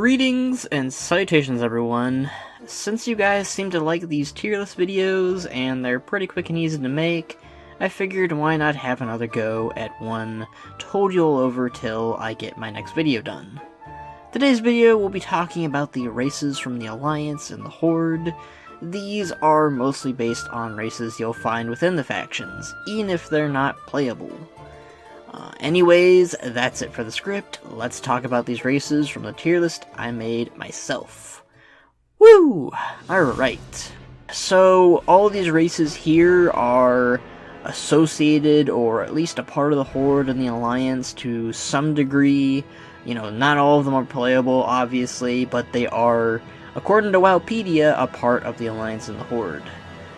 Greetings and salutations, everyone. Since you guys seem to like these tier list videos and they're pretty quick and easy to make, I figured why not have another go at one to hold you all over till I get my next video done. Today's video will be talking about the races from the Alliance and the Horde. These are mostly based on races you'll find within the factions, even if they're not playable. Anyways, that's it for the script. Let's talk about these races from the tier list I made myself. Woo! Alright. So, all of these races here are associated, or at least a part of the Horde and the Alliance to some degree. You know, not all of them are playable, obviously, but they are, according to Wowpedia, a part of the Alliance and the Horde.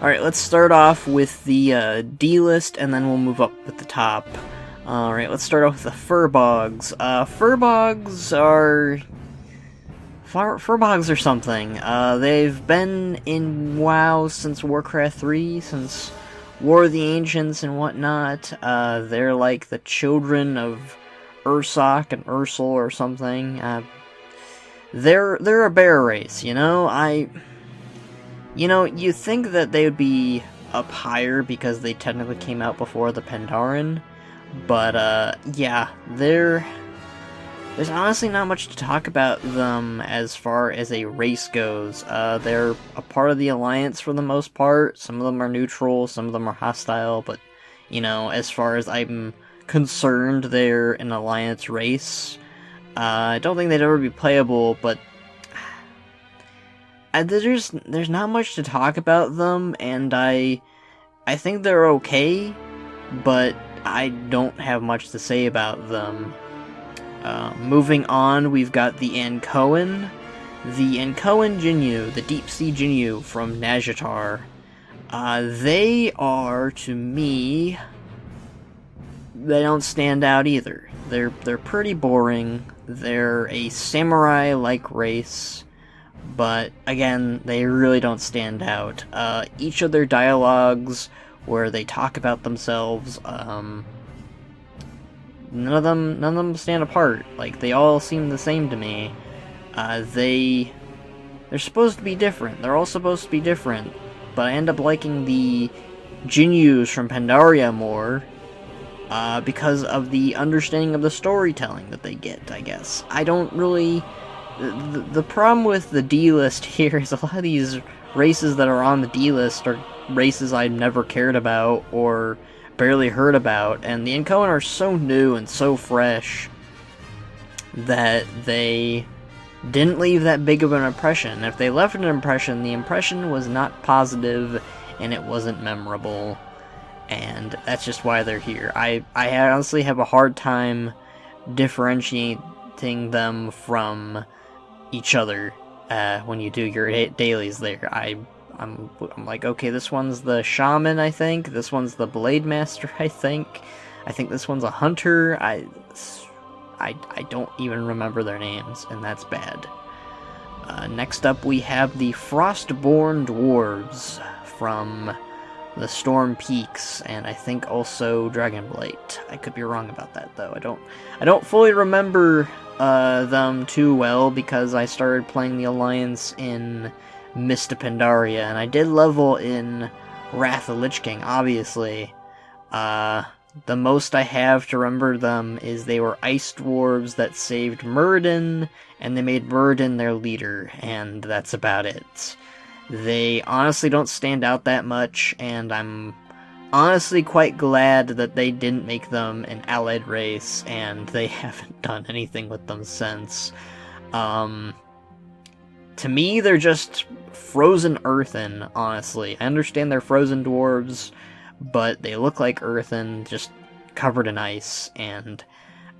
Alright, let's start off with the D list, and then we'll move up with the top. Alright, let's start off with the Furbogs. Furbogs are something. They've been in WoW since Warcraft 3, since War of the Ancients and whatnot. They're like the children of Ursoc and Ursul or something. They're a bear race, you know? You think that they would be up higher because they technically came out before the Pandaren. But, yeah, there's honestly not much to talk about them as far as a race goes. They're a part of the Alliance for the most part. Some of them are neutral, some of them are hostile, but, you know, as far as I'm concerned, they're an Alliance race. I don't think they'd ever be playable, but there's not much to talk about them, and I think they're okay, but I don't have much to say about them. Moving on, we've got the Ankoan. The Ankoan Jinyu, the Deep Sea Jinyu from Nazjatar. They are, to me, they don't stand out either. They're pretty boring. They're a samurai-like race, but again, they really don't stand out. Each of their dialogues where they talk about themselves, none of them stand apart. Like, they all seem the same to me. They're supposed to be different. They're all supposed to be different, but I end up liking the Jinyus from Pandaria more, because of the understanding of the storytelling that they get, I guess. I don't really... The problem with the D-list here is a lot of these races that are on the D-list are races I've never cared about or barely heard about, and the Ankoan are so new and so fresh that they didn't leave that big of an impression. If they left an impression, the impression was not positive and it wasn't memorable, and that's just why they're here. I honestly have a hard time differentiating them from each other when you do your dailies there. I'm like, okay, this one's the Shaman, I think. This one's the Blade Master, I think. I think this one's a Hunter. I don't even remember their names, and that's bad. Next up, we have the Frostborn Dwarves from the Storm Peaks, and I think also Dragonblight. I could be wrong about that, though. I don't fully remember them too well because I started playing the Alliance in Mist of Pandaria, and I did level in Wrath of Lich King, obviously. The most I have to remember them is they were ice dwarves that saved Myrddin, and they made Myrddin their leader, and that's about it. They honestly don't stand out that much, and I'm honestly quite glad that they didn't make them an allied race, and they haven't done anything with them since. To me, they're just frozen earthen, honestly. I understand they're frozen dwarves, but they look like earthen, just covered in ice, and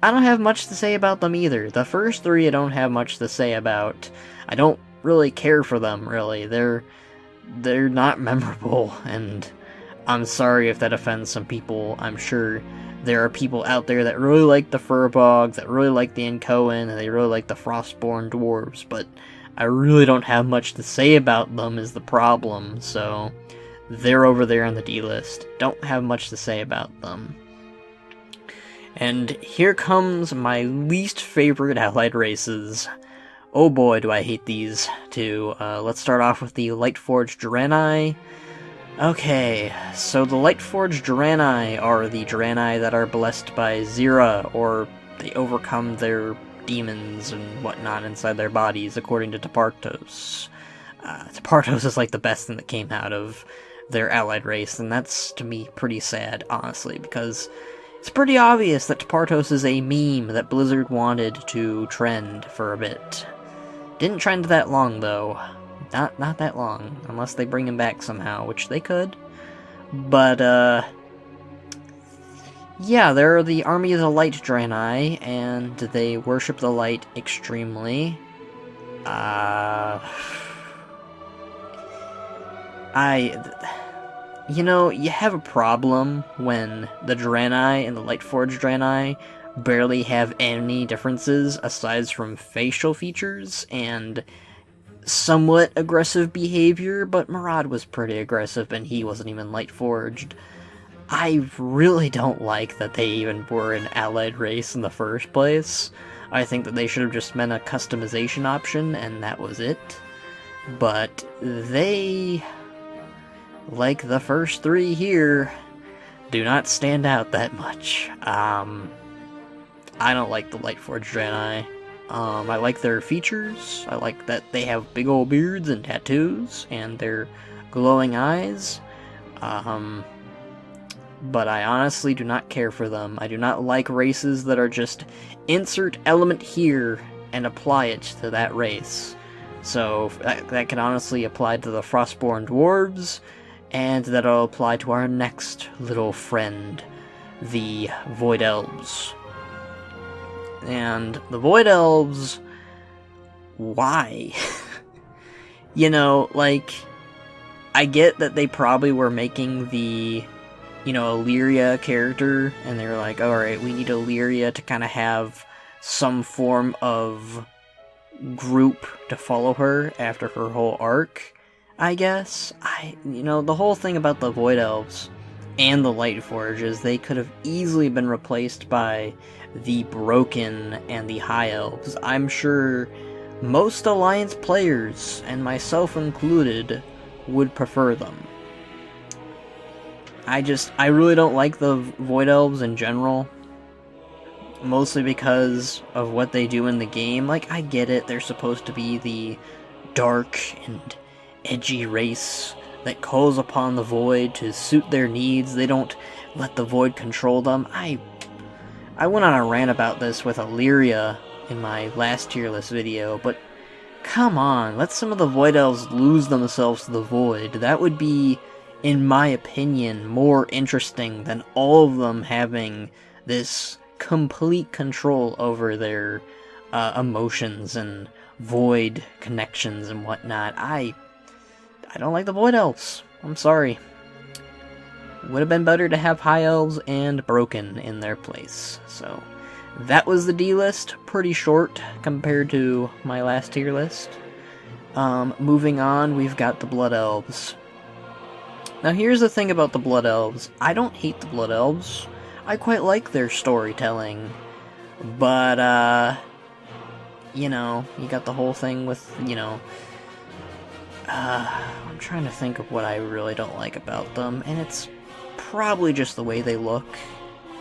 I don't have much to say about them either. The first three I don't have much to say about. I don't really care for them, really. They're not memorable, and I'm sorry if that offends some people. I'm sure there are people out there that really like the Furbogs, that really like the Ankoan, and they really like the Frostborn Dwarves, but I really don't have much to say about them is the problem, so they're over there on the D-list. Don't have much to say about them. And here comes my least favorite allied races. oh boy, do I hate these two. Let's start off with the Lightforged Draenei. Okay, so the Lightforged Draenei are the Draenei that are blessed by Zira, or they overcome their demons and whatnot inside their bodies, according to Tepartos. Tepartos is like the best thing that came out of their allied race, and that's, to me, pretty sad, honestly, because it's pretty obvious that Tepartos is a meme that Blizzard wanted to trend for a bit. Didn't trend that long, though. Not that long, unless they bring him back somehow, which they could. But, yeah, they're the Army of the Light Draenei, and they worship the light extremely. You know, you have a problem when the Draenei and the Lightforged Draenei barely have any differences aside from facial features and somewhat aggressive behavior, but Murad was pretty aggressive and he wasn't even Lightforged. I really don't like that they even were an allied race in the first place. I think that they should have just meant a customization option and that was it. But they, like the first three here, do not stand out that much. I don't like the Lightforged Draenei. I like their features. I like that they have big old beards and tattoos, and their glowing eyes. But I honestly do not care for them. I do not like races that are just insert element here and apply it to that race. So that can honestly apply to the Frostborn Dwarves, and that'll apply to our next little friend, the Void Elves. And the Void Elves, why? You know, like, I get that they probably were making the, you know, Illyria character, and they were like, alright, we need Illyria to kind of have some form of group to follow her after her whole arc, I guess. You know, the whole thing about the Void Elves and the Lightforged is they could have easily been replaced by the Broken and the High Elves. I'm sure most Alliance players, and myself included, would prefer them. I really don't like the Void Elves in general. Mostly because of what they do in the game. Like, I get it, they're supposed to be the dark and edgy race that calls upon the Void to suit their needs. They don't let the Void control them. I went on a rant about this with Illyria in my last tier list video, but come on, let some of the Void Elves lose themselves to the Void. That would be, in my opinion, more interesting than all of them having this complete control over their emotions and Void connections and whatnot. I don't like the Void Elves. I'm sorry. Would have been better to have High Elves and Broken in their place. So, that was the D-list. Pretty short compared to my last tier list. Moving on, we've got the Blood Elves. Now here's the thing about the Blood Elves. I don't hate the Blood Elves. I quite like their storytelling. But, you know, you got the whole thing with, you know, I'm trying to think of what I really don't like about them, and it's probably just the way they look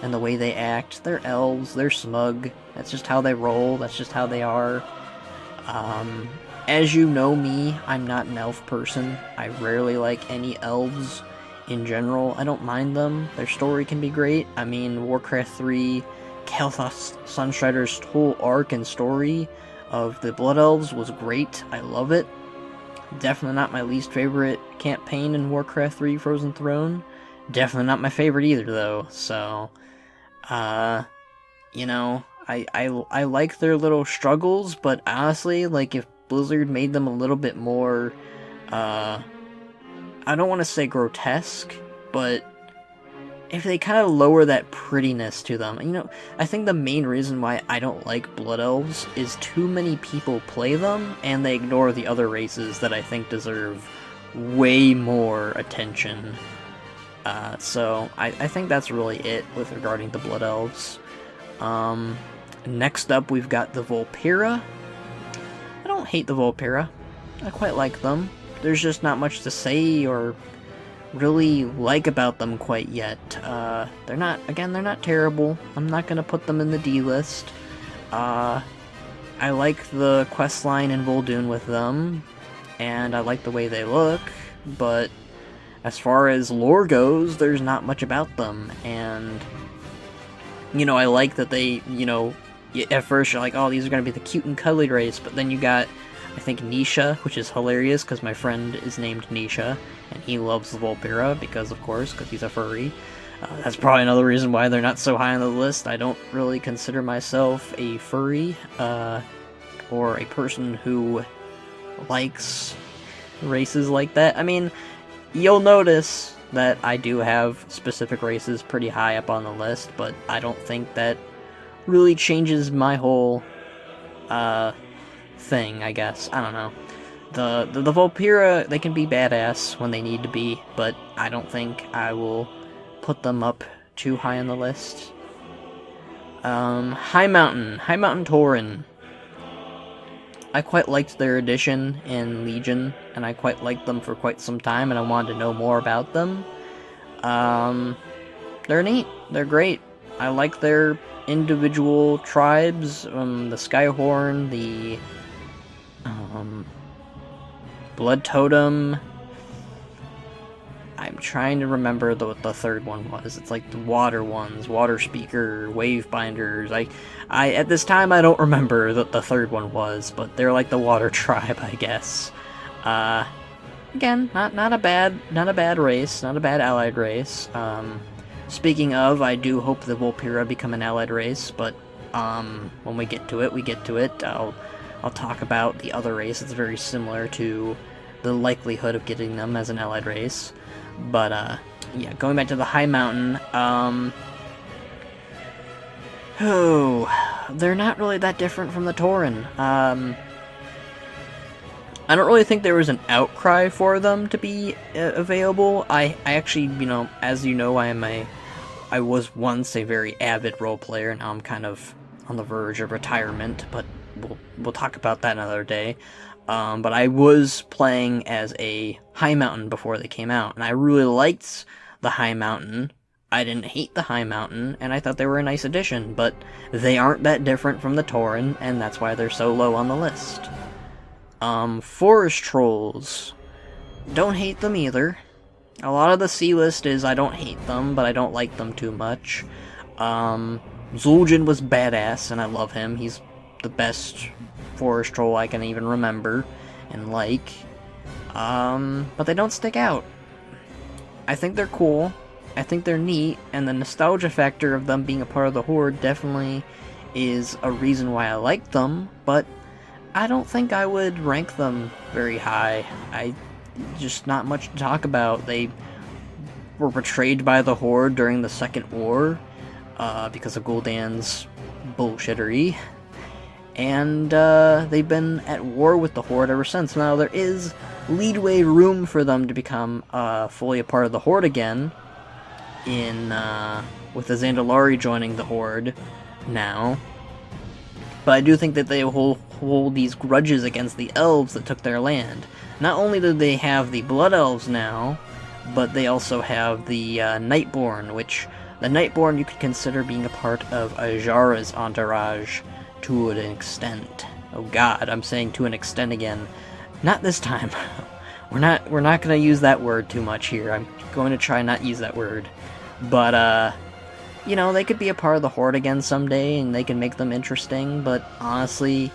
and the way they act. They're elves, they're smug, that's just how they roll, that's just how they are. As you know me, I'm not an elf person. I rarely like any elves in general. I don't mind them. Their story can be great. I mean, Warcraft 3, Kael'thas Sunstrider's whole arc and story of the Blood Elves was great. I love it. Definitely not my least favorite campaign in Warcraft 3 Frozen Throne. Definitely not my favorite either, though. So, you know, I like their little struggles, but honestly, like, if Blizzard made them a little bit more, I don't want to say grotesque, but if they kind of lower that prettiness to them. You know, I think the main reason why I don't like Blood Elves is too many people play them, and they ignore the other races that I think deserve way more attention. So, I think that's really it with regarding the Blood Elves. Next up, we've got the Vulpera. I don't hate the Vulpera. I quite like them. There's just not much to say or really like about them quite yet. They're not terrible. I'm not gonna put them in the D list. I like the questline in Vol'dun with them, and I like the way they look, but as far as lore goes, there's not much about them, and, you know, I like that they, you know, at first you're like, oh, these are gonna be the cute and cuddly race, but then you got, I think, Nisha, which is hilarious, because my friend is named Nisha, and he loves the Vulpera, because he's a furry. That's probably another reason why they're not so high on the list. I don't really consider myself a furry, or a person who likes races like that. I mean, you'll notice that I do have specific races pretty high up on the list, but I don't think that really changes my whole, thing, I guess. I don't know. The Vulpera, they can be badass when they need to be, but I don't think I will put them up too high on the list. Highmountain Tauren. I quite liked their addition in Legion, and I quite liked them for quite some time, and I wanted to know more about them. They're neat. They're great. I like their individual tribes, the Skyhorn, the Blood Totem. I'm trying to remember what the third one was. It's like the water ones, Water Speaker, Wave Binders. I at this time I don't remember what the third one was, but they're like the water tribe, I guess. Again, not a bad race, not a bad allied race. Speaking of, I do hope the Vulpera become an allied race, but when we get to it. I'll talk about the other race. It's very similar to the likelihood of getting them as an allied race. But, yeah, going back to the Highmountain, they're not really that different from the Tauren. I don't really think there was an outcry for them to be available. I actually, you know, as you know, I was once a very avid role player, now I'm kind of on the verge of retirement, but we'll talk about that another day. But I was playing as a Highmountain before they came out, and I really liked the Highmountain. I didn't hate the Highmountain, and I thought they were a nice addition, but they aren't that different from the Tauren, and that's why they're so low on the list. Forest Trolls. Don't hate them either. A lot of the C-list is I don't hate them, but I don't like them too much. Zul'jin was badass, and I love him. He's the best forest troll I can even remember and like. But they don't stick out. I think they're cool. I think they're neat, and the nostalgia factor of them being a part of the Horde definitely is a reason why I like them, but I don't think I would rank them very high. Just not much to talk about. They were betrayed by the Horde during the Second War, because of Gul'dan's bullshittery, and they've been at war with the Horde ever since. Now, there is leadway room for them to become fully a part of the Horde again, with the Zandalari joining the Horde now. But I do think that they will hold these grudges against the elves that took their land. Not only do they have the Blood Elves now, but they also have the Nightborne, which the Nightborne you could consider being a part of Ajara's entourage to an extent. Oh god, I'm saying to an extent again. Not this time. We're not going to use that word too much here. I'm going to try not use that word. But, you know, they could be a part of the Horde again someday, and they can make them interesting, but honestly,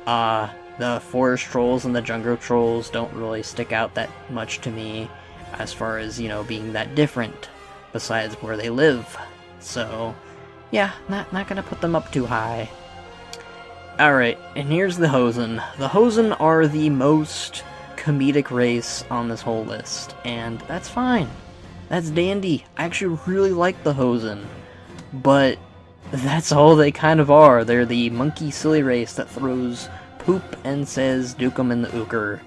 the Forest Trolls and the Jungle Trolls don't really stick out that much to me as far as, you know, being that different, besides where they live. So, yeah, not gonna put them up too high. Alright, and here's the Hosen. The Hosen are the most comedic race on this whole list, and that's fine. That's dandy. I actually really like the Hosen, but that's all they kind of are. They're the monkey silly race that throws poop and says Dukem in the Ooker.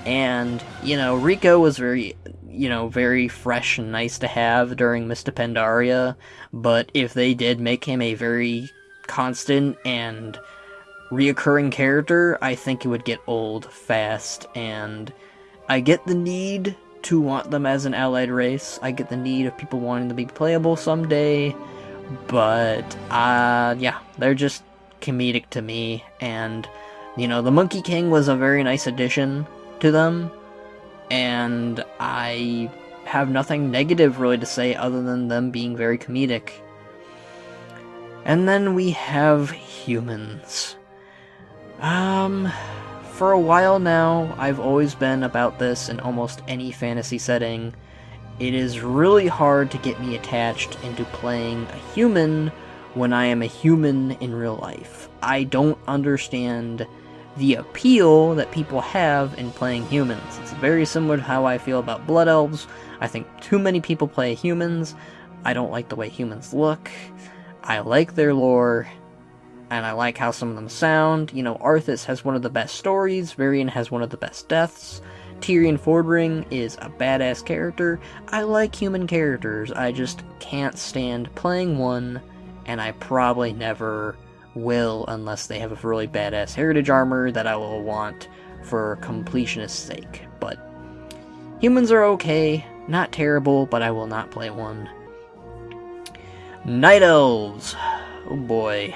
And, you know, Rico was very, you know, very fresh and nice to have during Mista Pandaria, but if they did make him a very constant and reoccurring character, I think it would get old fast, and I get the need to want them as an allied race. I get the need of people wanting to be playable someday, but, yeah, they're just comedic to me, and, you know, the Monkey King was a very nice addition to them, and I have nothing negative really to say other than them being very comedic. And then we have humans. For a while now, I've always been about this in almost any fantasy setting. It is really hard to get me attached into playing a human when I am a human in real life. I don't understand the appeal that people have in playing humans. It's very similar to how I feel about Blood Elves. I think too many people play humans. I don't like the way humans look. I like their lore, and I like how some of them sound. You know, Arthas has one of the best stories, Varian has one of the best deaths, Tyrion Fordring is a badass character. I like human characters, I just can't stand playing one, and I probably never will unless they have a really badass heritage armor that I will want for completionist's sake. But humans are okay, not terrible, but I will not play one. Night Elves. Oh boy.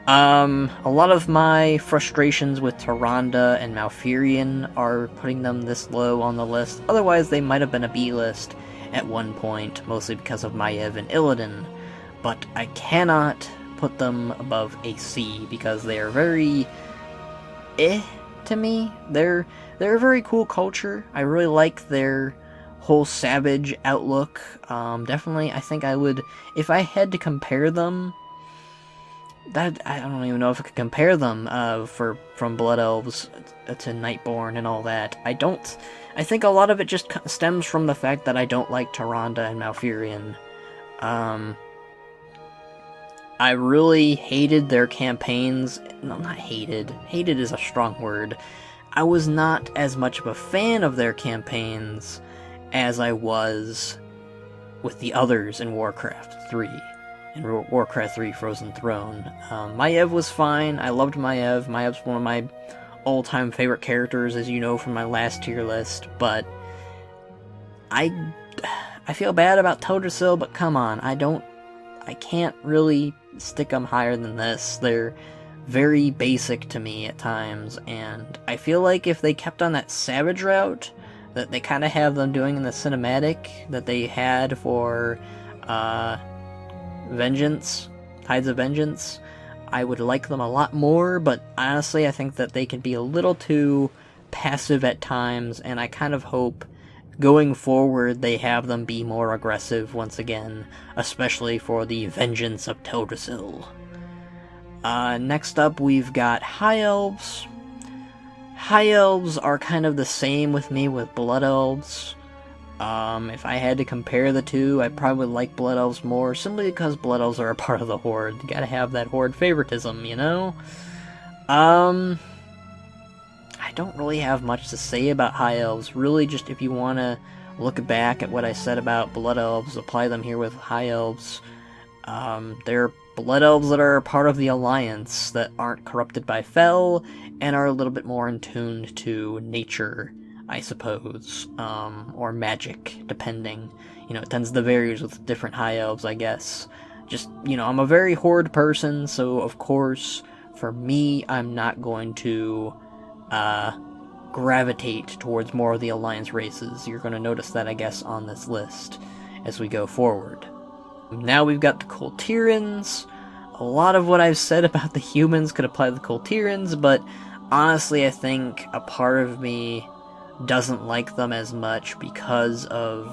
A lot of my frustrations with Tyrande and Malfurion are putting them this low on the list. Otherwise, they might have been a B list at one point, mostly because of Maiev and Illidan. But I cannot put them above a C because they are very to me. They're a very cool culture. I really like their whole savage outlook. Definitely, I think I would, if I had to compare them, that I don't even know if I could compare them from Blood Elves to Nightborne and all that. I think a lot of it just stems from the fact that I don't like Tyrande and Malfurion. I really hated their campaigns. No, not hated. Hated is a strong word. I was not as much of a fan of their campaigns as I was with the others in Warcraft 3. In Warcraft 3 Frozen Throne. Maiev was fine. I loved Maiev. Maev's one of my all-time favorite characters, as you know from my last tier list, but I feel bad about Teldrassil, but come on, I can't really stick them higher than this. They're very basic to me at times, and I feel like if they kept on that savage route that they kind of have them doing in the cinematic that they had for Vengeance, Tides of Vengeance, I would like them a lot more, but honestly I think that they can be a little too passive at times, and I kind of hope going forward they have them be more aggressive once again, especially for the Vengeance of Teldrassil. Next up we've got High Elves. High Elves are kind of the same with me with Blood Elves. If I had to compare the two, I'd probably like Blood Elves more, simply because Blood Elves are a part of the Horde. You gotta have that Horde favoritism, you know? I don't really have much to say about High Elves. Really, just if you want to look back at what I said about Blood Elves, apply them here with High Elves. They're Blood Elves that are a part of the Alliance, that aren't corrupted by Fel, and are a little bit more in tune to nature, I suppose, or magic, depending. You know, it tends to vary with different High Elves, I guess. Just, you know, I'm a very Horde person, so of course, for me, I'm not going to gravitate towards more of the Alliance races. You're going to notice that, I guess, on this list as we go forward. Now we've got the Kul Tirans. A lot of what I've said about the humans could apply to the Kul Tirans, but honestly, I think a part of me doesn't like them as much because of,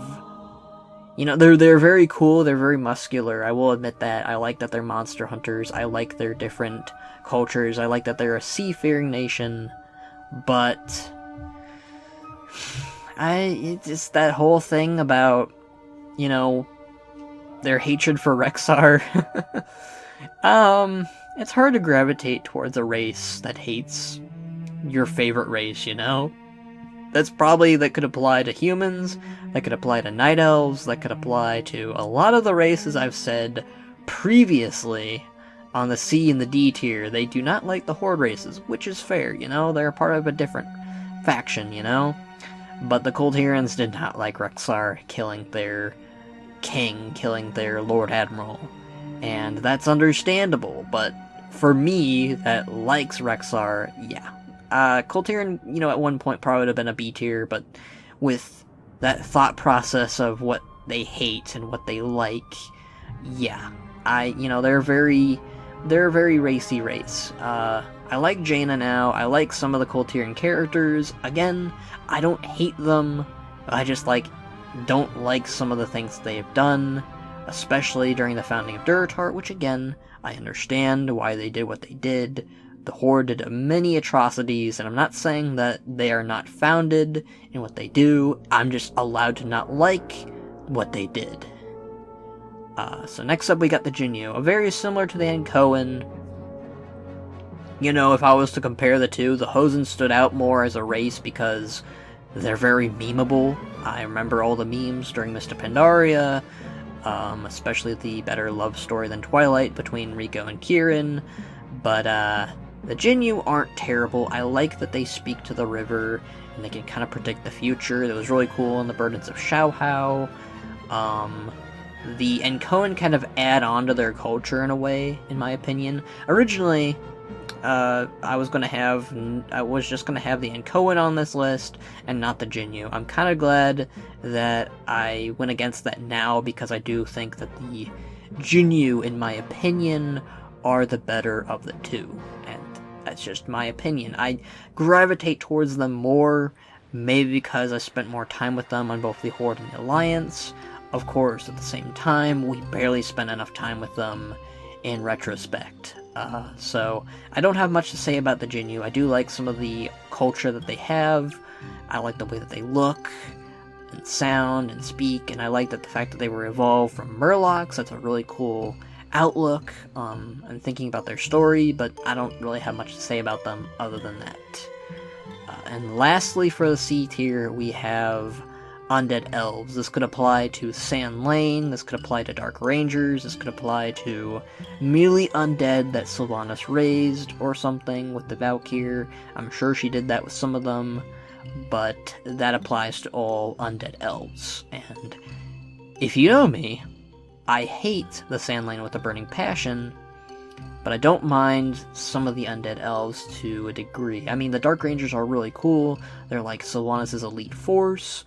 you know, they're very cool, they're very muscular, I will admit that. I like that they're monster hunters, I like their different cultures, I like that they're a seafaring nation, but it's just that whole thing about, you know, their hatred for Rexxar. It's hard to gravitate towards a race that hates your favorite race, you know? That could apply to humans, that could apply to Night Elves, that could apply to a lot of the races I've said previously on the C and the D tier, they do not like the Horde races, which is fair, you know? They're part of a different faction, you know? But the Kul Tirans did not like Rexxar killing their king, killing their Lord Admiral. And that's understandable, but for me, that likes Rexxar, yeah. Kul Tiran, you know, at one point probably would have been a B tier, but with that thought process of what they hate and what they like, yeah. You know, they're a very racy race. I like Jaina now, I like some of the Kul Tiran characters. Again, I don't hate them, I just, don't like some of the things they have done, especially during the founding of Durotar, which again, I understand why they did what they did. The Horde did many atrocities, and I'm not saying that they are not founded in what they do, I'm just allowed to not like what they did. So next up we got the Jinyu, very similar to the Ankoan. You know, if I was to compare the two, the Hosen stood out more as a race because they're very memeable. I remember all the memes during Mist of Pandaria, especially the better love story than Twilight between Rico and Kirin. But the Jinyu aren't terrible. I like that they speak to the river and they can kind of predict the future. That was really cool in the Burdens of Xiaohao. The Ankoan kind of add on to their culture in a way, in my opinion. Originally, I was just gonna have the Ankoan on this list and not the Jinyu. I'm kind of glad that I went against that now because I do think that the Jinyu, in my opinion, are the better of the two. And that's just my opinion. I gravitate towards them more, maybe because I spent more time with them on both the Horde and the Alliance. Of course, at the same time, we barely spent enough time with them in retrospect. So, I don't have much to say about the Jinyu. I do like some of the culture that they have. I like the way that they look, and sound, and speak, and I like that the fact that they were evolved from Murlocs. That's a really cool outlook, and thinking about their story, but I don't really have much to say about them other than that. And lastly, for the C tier, we have Undead Elves. This could apply to Sand Lane, this could apply to Dark Rangers, this could apply to melee undead that Sylvanas raised or something with the Valkyr. I'm sure she did that with some of them, but that applies to all Undead Elves. And if you know me, I hate the Sand Lane with a burning passion, but I don't mind some of the Undead Elves to a degree. I mean, the Dark Rangers are really cool, they're like Sylvanas' elite force.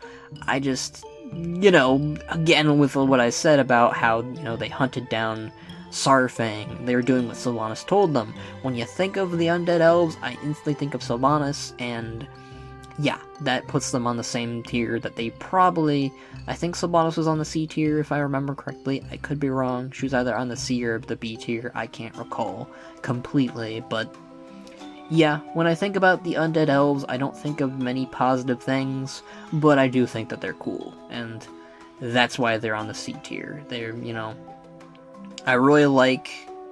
I just, you know, again with what I said about how, you know, they hunted down Saurfang, they were doing what Sylvanas told them. When you think of the Undead Elves, I instantly think of Sylvanas, and yeah, that puts them on the same tier that they probably... I think Sylvanas was on the C tier, if I remember correctly. I could be wrong. She was either on the C or the B tier. I can't recall completely, but yeah, when I think about the Undead Elves, I don't think of many positive things, but I do think that they're cool, and that's why they're on the C tier. They're, you know... I really like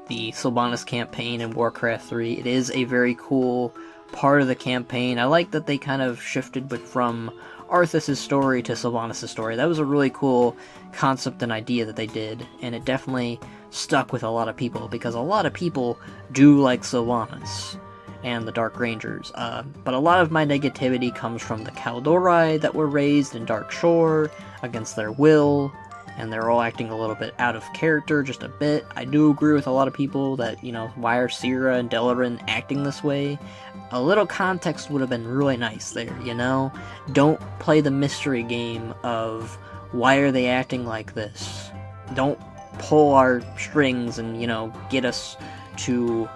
the Sylvanas campaign in Warcraft 3. It is a very cool part of the campaign. I like that they kind of shifted from Arthas' story to Sylvanas' story. That was a really cool concept and idea that they did, and it definitely stuck with a lot of people, because a lot of people do like Sylvanas and the Dark Rangers, but a lot of my negativity comes from the Kaldorei that were raised in Dark Shore against their will, and they're all acting a little bit out of character, just a bit. I do agree with a lot of people that, you know, why are Syrah and Delaran acting this way? A little context would have been really nice there, you know? Don't play the mystery game of, why are they acting like this? Don't pull our strings and, you know, get us to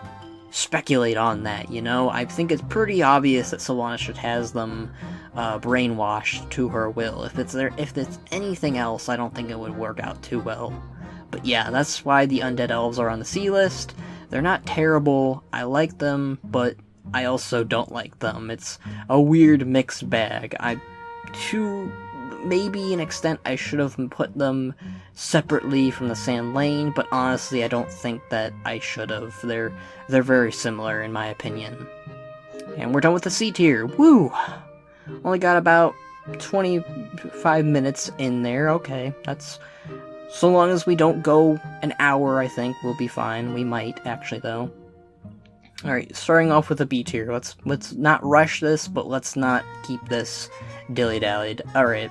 speculate on that, you know? I think it's pretty obvious that Sylvanas has them brainwashed to her will. If it's anything else, I don't think it would work out too well. But yeah, that's why the Undead Elves are on the C list. They're not terrible, I like them, but I also don't like them. It's a weird mixed bag. To maybe an extent, I should have put them separately from the Sand Lane, but honestly, I don't think that I should have. They're very similar, in my opinion. And we're done with the C tier. Woo! Only got about 25 minutes in there. Okay, that's So long as we don't go an hour, I think we'll be fine. We might, actually, though. Alright, starting off with a B tier. Let's not rush this, but let's not keep this dilly-dallied. Alright,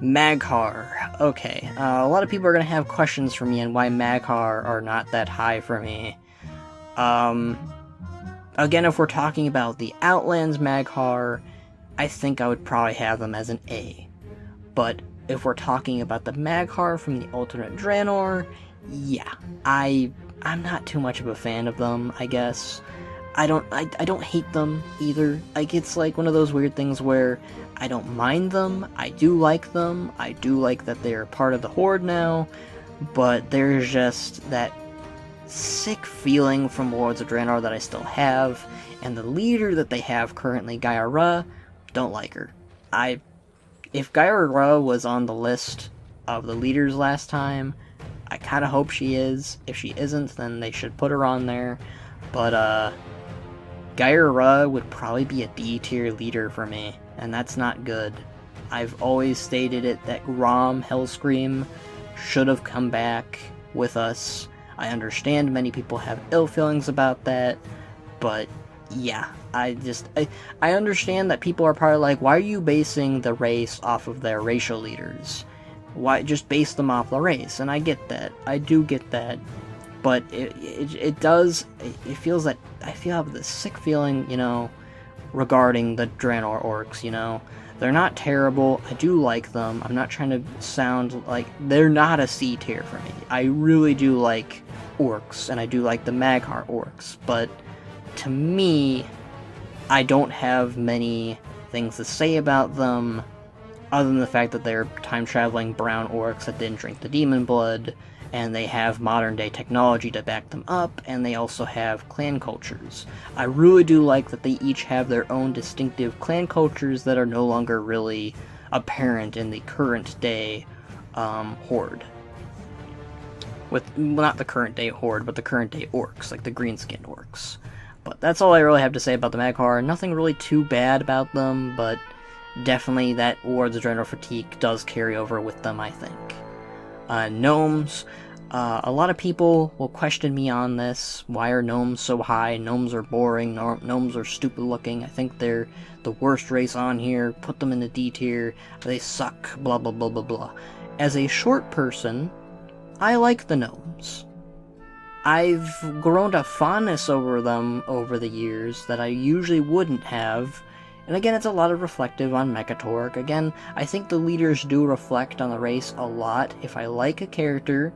Mag'har. Okay, a lot of people are going to have questions for me on why Mag'har are not that high for me. Again, if we're talking about the Outlands Mag'har, I think I would probably have them as an A. But if we're talking about the Mag'har from the alternate Draenor, yeah, I'm not too much of a fan of them, I guess. I don't hate them either. Like, it's like one of those weird things where I don't mind them, I do like them, I do like that they're part of the Horde now, but there's just that sick feeling from Lords of Draenor that I still have, and the leader that they have currently, Gyara, don't like her. If Gyara was on the list of the leaders last time, I kind of hope she is. If she isn't, then they should put her on there, but Gyara would probably be a D-tier leader for me, and that's not good. I've always stated it that Grom Hellscream should have come back with us. I understand many people have ill feelings about that, but yeah, I understand that people are probably like, why are you basing the race off of their racial leaders? Why just base them off the race? And I get that. I do get that. But it feels that I feel this sick feeling, you know, regarding the Draenor Orcs, you know. They're not terrible, I do like them, I'm not trying to sound like, they're not a C tier for me. I really do like Orcs, and I do like the Mag'har Orcs, but to me, I don't have many things to say about them, other than the fact that they're time-traveling brown Orcs that didn't drink the demon blood, and they have modern-day technology to back them up, and they also have clan cultures. I really do like that they each have their own distinctive clan cultures that are no longer really apparent in the current-day Horde. Well, not the current-day Horde, but the current-day Orcs, like the green-skinned Orcs. But that's all I really have to say about the Mag'har. Nothing really too bad about them, but definitely that Lords of Draenor fatigue does carry over with them, I think. Gnomes. A lot of people will question me on this. Why are gnomes so high? Gnomes are boring. Gnomes are stupid looking. I think they're the worst race on here. Put them in the D tier. They suck. Blah, blah, blah, blah, blah. As a short person, I like the gnomes. I've grown a fondness over them over the years that I usually wouldn't have. And again, it's a lot of reflective on Mekkatorque. Again, I think the leaders do reflect on the race a lot. If I like a character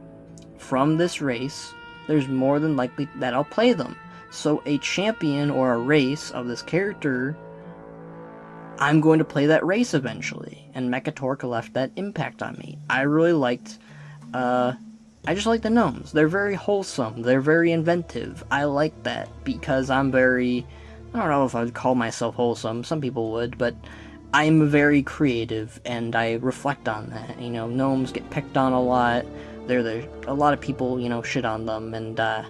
from this race, there's more than likely that I'll play them. So a champion or a race of this character, I'm going to play that race eventually. And Mekkatorque left that impact on me. I really liked, I just like the gnomes. They're very wholesome. They're very inventive. I like that because I'm very, I don't know if I would call myself wholesome, some people would, but I'm very creative, and I reflect on that. You know, gnomes get picked on a lot, a lot of people, you know, shit on them, and I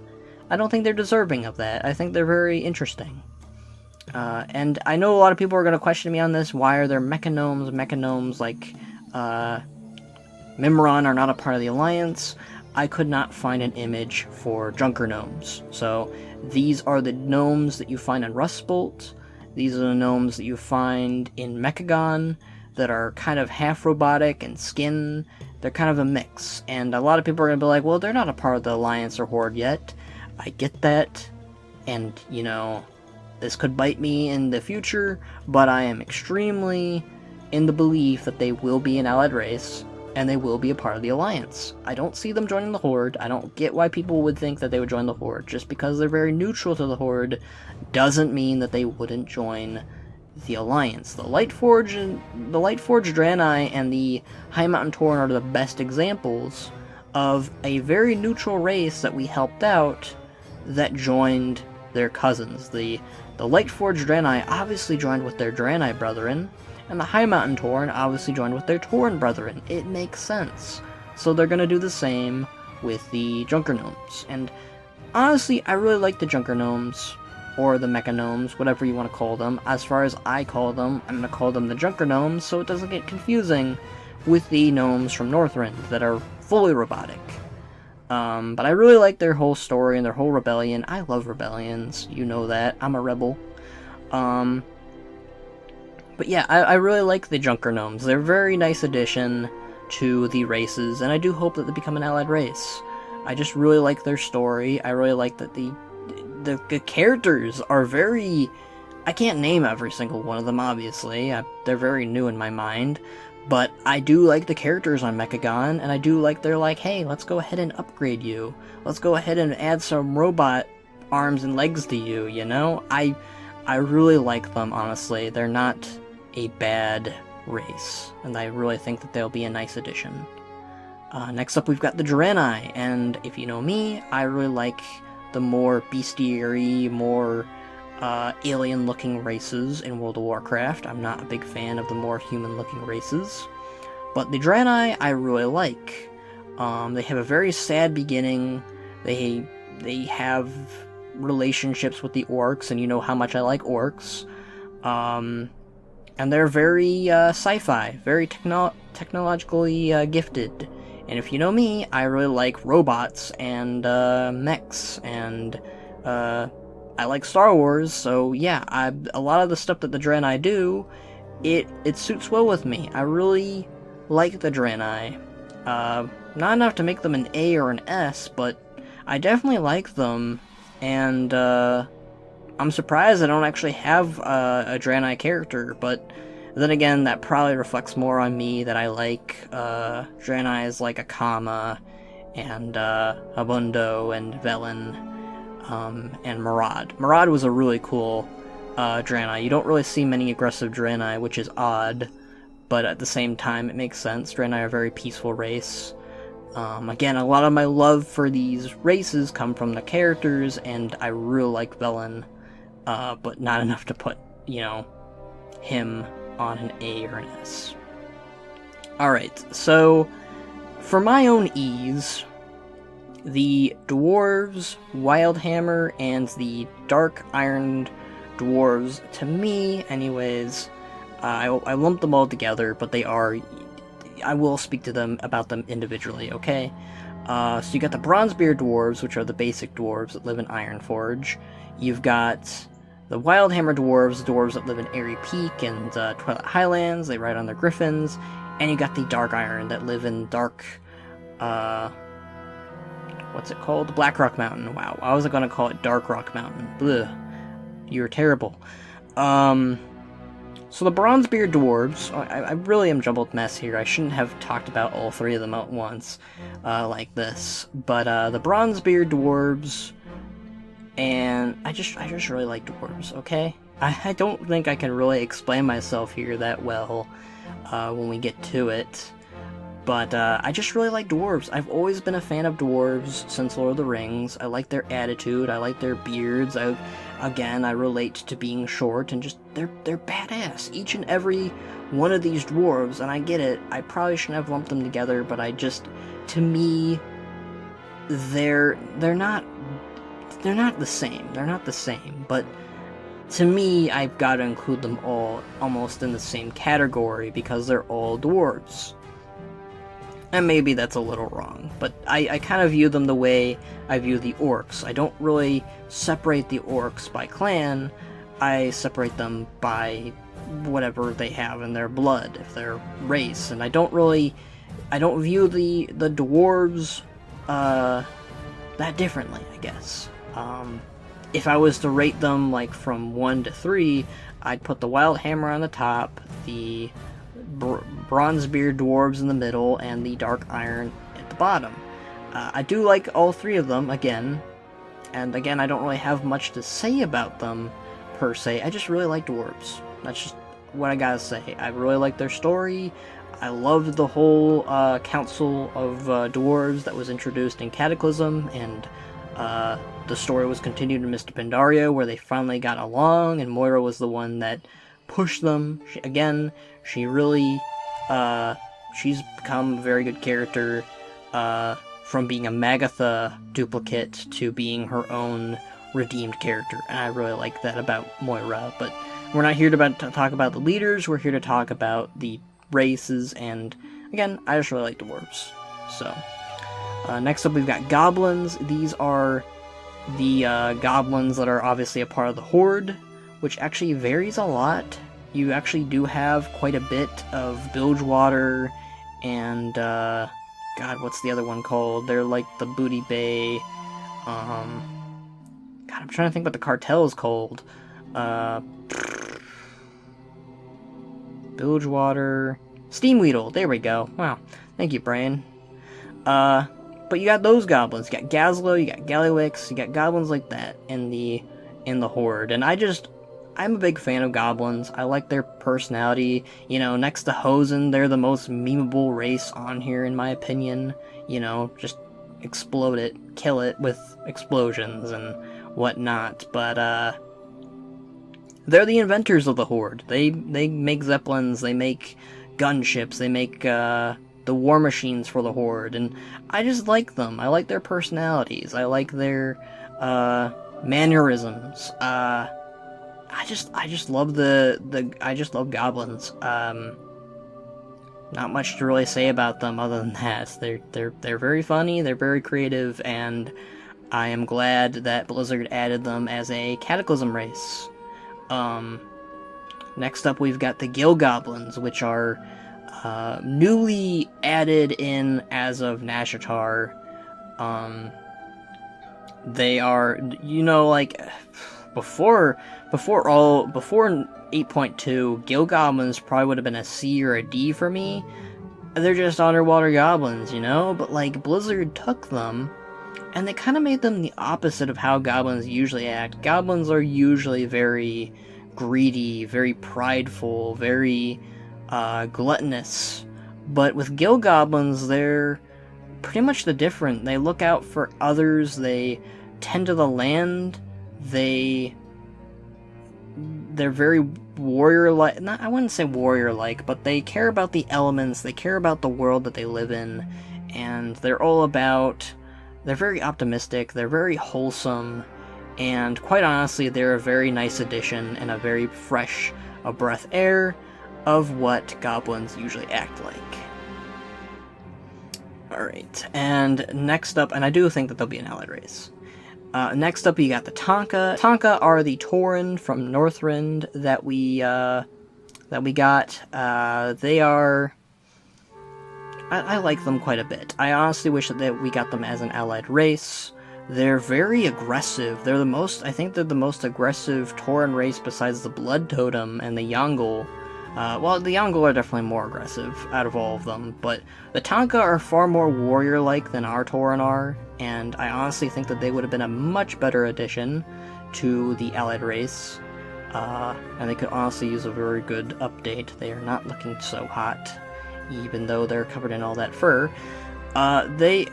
don't think they're deserving of that. I think they're very interesting. And I know a lot of people are going to question me on this. Why are there mecha gnomes? Mecha gnomes like Mimron are not a part of the Alliance. I could not find an image for Junker gnomes. So these are the gnomes that you find in Rustbolt. These are the gnomes that you find in Mechagon that are kind of half robotic and skin. They're kind of a mix. And a lot of people are going to be like, well, they're not a part of the Alliance or Horde yet. I get that. And, you know, this could bite me in the future, but I am extremely in the belief that they will be an allied race, and they will be a part of the Alliance. I don't see them joining the Horde. I don't get why people would think that they would join the Horde. Just because they're very neutral to the Horde doesn't mean that they wouldn't join the Alliance. The Lightforged Draenei and the Highmountain Tauren are the best examples of a very neutral race that we helped out that joined their cousins. The Lightforged Draenei obviously joined with their Draenei brethren, and the Highmountain Tauren obviously joined with their Tauren brethren. It makes sense. So they're going to do the same with the Junker Gnomes. And honestly, I really like the Junker Gnomes, or the Mecha Gnomes, whatever you want to call them. As far as I call them, I'm going to call them the Junker Gnomes, so it doesn't get confusing with the gnomes from Northrend that are fully robotic. But I really like their whole story and their whole rebellion. I love rebellions, you know that. I'm a rebel. But yeah, I really like the Junker Gnomes. They're a very nice addition to the races, and I do hope that they become an allied race. I just really like their story. I really like that the characters are very... I can't name every single one of them, obviously. They're very new in my mind. But I do like the characters on Mechagon, and I do like they're like, hey, let's go ahead and upgrade you. Let's go ahead and add some robot arms and legs to you, you know? I really like them, honestly. They're not a bad race, and I really think that they'll be a nice addition. Next up, we've got the Draenei, and if you know me, I really like the more bestiary, more alien-looking races in World of Warcraft. I'm not a big fan of the more human-looking races, but the Draenei I really like. They have a very sad beginning. They have relationships with the Orcs, and you know how much I like Orcs. And they're very sci-fi, very technologically gifted. And if you know me, I really like robots and mechs, and I like Star Wars, so yeah, a lot of the stuff that the Draenei do, it suits well with me. I really like the Draenei. Not enough to make them an A or an S, but I definitely like them, and I'm surprised I don't actually have a Draenei character, but then again, that probably reflects more on me, that I like Draenei's like Akama, and Abundo, and Velen, and Murad. Murad was a really cool Draenei. You don't really see many aggressive Draenei, which is odd, but at the same time it makes sense. Draenei are a very peaceful race. Again, a lot of my love for these races come from the characters, and I really like Velen, but not enough to put, you know, him on an A or an S. Alright, so for my own ease, the Dwarves, Wildhammer, and the Dark Ironed Dwarves, to me, anyways, I lump them all together, but they are... I will speak to them about them individually, okay? So you got the Bronzebeard Dwarves, which are the basic dwarves that live in Ironforge. You've got the Wildhammer Dwarves, the dwarves that live in Airy Peak and Twilight Highlands, they ride on their griffins. And you got the Dark Iron that live in Dark... what's it called? Blackrock Mountain. Wow, why was I gonna call it Dark Rock Mountain? Blech. You're terrible. So the Bronzebeard Dwarves, I really am jumbled mess here. I shouldn't have talked about all three of them at once, like this. But the Bronzebeard Dwarves, and I just really like dwarves, okay? I don't think I can really explain myself here that well when we get to it. But I just really like dwarves. I've always been a fan of dwarves since Lord of the Rings. I like their attitude, I like their beards. Again, I relate to being short, and just, they're badass. Each and every one of these dwarves, and I get it, I probably shouldn't have lumped them together, but I just, to me, they're not the same. They're not the same, but to me, I've got to include them all almost in the same category, because they're all dwarves. And maybe that's a little wrong, but I kind of view them the way I view the orcs. I don't really separate the orcs by clan, I separate them by whatever they have in their blood, if they're race, and I don't view the dwarves that differently, I guess. If I was to rate them like from 1 to 3, I'd put the Wildhammer on the top, the Bronzebeard Dwarves in the middle, and the Dark Iron at the bottom. I do like all three of them, again, and again, I don't really have much to say about them, per se. I just really like dwarves. That's just what I gotta say. I really like their story. I loved the whole council of dwarves that was introduced in Cataclysm, and the story was continued in Mr. Pandaria, where they finally got along, and Moira was the one that pushed them. She really, she's become a very good character, from being a Magatha duplicate to being her own redeemed character, and I really like that about Moira. But we're not here to talk about the leaders, we're here to talk about the races, and again, I just really like dwarves. So, next up we've got goblins. These are the goblins that are obviously a part of the Horde, which actually varies a lot. You actually do have quite a bit of Bilgewater and, God, what's the other one called? They're like the Booty Bay, God, I'm trying to think what the cartel is called. Bilgewater, Steamweedle, there we go. Wow, thank you, brain. But you got those goblins. You got Gazlo, you got Gallywix, you got goblins like that in the Horde. And I'm a big fan of goblins. I like their personality. You know, next to Hosen, they're the most memeable race on here, in my opinion. You know, just explode it, kill it with explosions and whatnot. But, they're the inventors of the Horde. They make Zeppelins, they make gunships, they make, the war machines for the Horde, and I just like them. I like their personalities. I like their, mannerisms. I just love I just love goblins. Not much to really say about them other than that. They're very funny, they're very creative, and I am glad that Blizzard added them as a Cataclysm race. Next up we've got the Gill Goblins, which are newly added in as of Nashatar. They are, you know, like, before 8.2, Gill Goblins probably would have been a C or a D for me. They're just underwater goblins, you know? But, like, Blizzard took them, and they kind of made them the opposite of how goblins usually act. Goblins are usually very greedy, very prideful, very gluttonous. But with Gill Goblins, they're pretty much the different. They look out for others, they tend to the land, they're very warrior-like. I wouldn't say warrior-like, but they care about the elements, they care about the world that they live in, and they're very optimistic, they're very wholesome, and quite honestly, they're a very nice addition and a very fresh breath air of what goblins usually act like. Alright, and next up, and I do think that there'll be an allied race. Next up, you got the Tonka. Tonka are the Tauren from Northrend that we got. They are... I like them quite a bit. I honestly wish that we got them as an allied race. They're very aggressive. I think they're the most aggressive Tauren race besides the Blood Totem and the Yangul. Well, the Yangul are definitely more aggressive out of all of them, but the Tonka are far more warrior-like than our Tauren are, and I honestly think that they would have been a much better addition to the allied race, and they could honestly use a very good update. They are not looking so hot, even though they're covered in all that fur. The